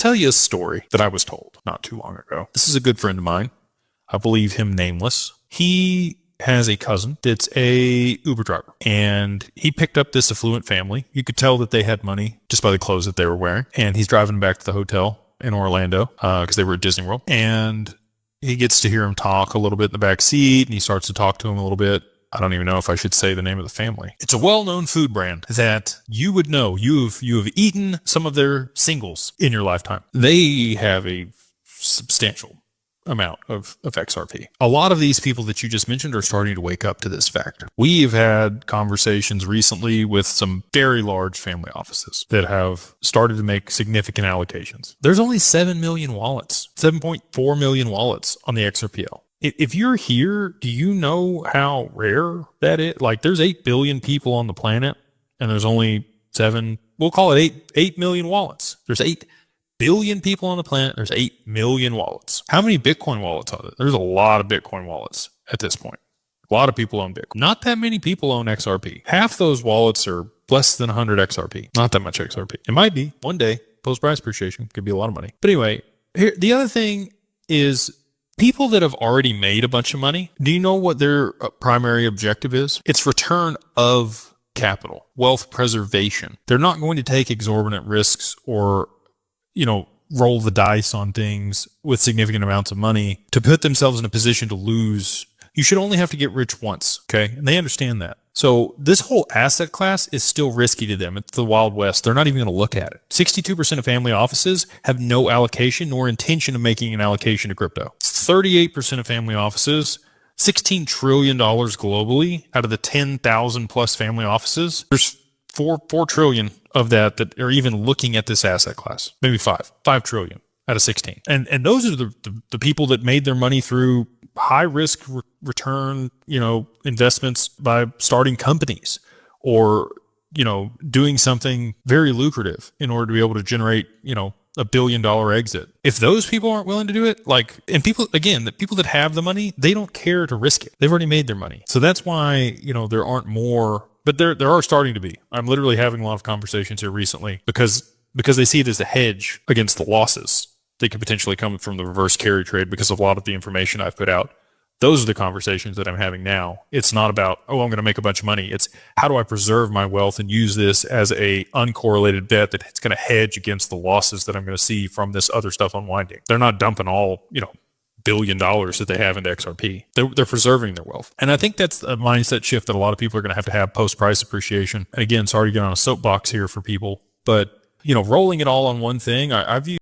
tell you a story that I was told not too long ago. This is a good friend of mine. I believe him nameless. He has a cousin that's a Uber driver, and he picked up this affluent family. You could tell that they had money just by the clothes that they were wearing. And he's driving back to the hotel in Orlando because they were at Disney World. And he gets to hear him talk a little bit in the back seat, and he starts to talk to him a little bit. I don't even know if I should say the name of the family. It's a well-known food brand that you would know. You have eaten some of their singles in your lifetime. They have a substantial amount of XRP. A lot of these people that you just mentioned are starting to wake up to this fact. We've had conversations recently with some very large family offices that have started to make significant allocations. There's only 7 million wallets, 7.4 million wallets on the XRPL. If you're here, do you know how rare that is? Like, there's 8 billion people on the planet, and there's only 7, we'll call it 8 million wallets. There's 8 billion people on the planet. There's 8 million wallets. How many Bitcoin wallets are there? There's a lot of Bitcoin wallets at this point. A lot of people own Bitcoin. Not that many people own XRP. Half those wallets are less than 100 XRP. Not that much XRP. It might be one day. Post price appreciation could be a lot of money. But anyway, here, the other thing is people that have already made a bunch of money. Do you know what their primary objective is? It's return of capital, wealth preservation. They're not going to take exorbitant risks or roll the dice on things with significant amounts of money to put themselves in a position to lose. You should only have to get rich once, okay? And they understand that. So this whole asset class is still risky to them. It's the Wild West. They're not even going to look at it. 62% of family offices have no allocation nor intention of making an allocation to crypto. 38% of family offices, $16 trillion globally out of the 10,000 plus family offices. There's 4 trillion of that are even looking at this asset class. Maybe 5 trillion out of 16. And those are the people that made their money through high risk return, investments by starting companies or, doing something very lucrative in order to be able to generate, $1 billion exit. If those people aren't willing to do it, and people, again, the people that have the money, they don't care to risk it. They've already made their money. So that's why, there aren't more. But there are starting to be. I'm literally having a lot of conversations here recently because they see it as a hedge against the losses that could potentially come from the reverse carry trade because of a lot of the information I've put out. Those are the conversations that I'm having now. It's not about, I'm going to make a bunch of money. It's how do I preserve my wealth and use this as a uncorrelated bet that's going to hedge against the losses that I'm going to see from this other stuff unwinding. They're not dumping all, $1 billion that they have into XRP. They're preserving their wealth. And I think that's a mindset shift that a lot of people are going to have post-price appreciation. And again, sorry to get on a soapbox here for people, but, rolling it all on one thing, I view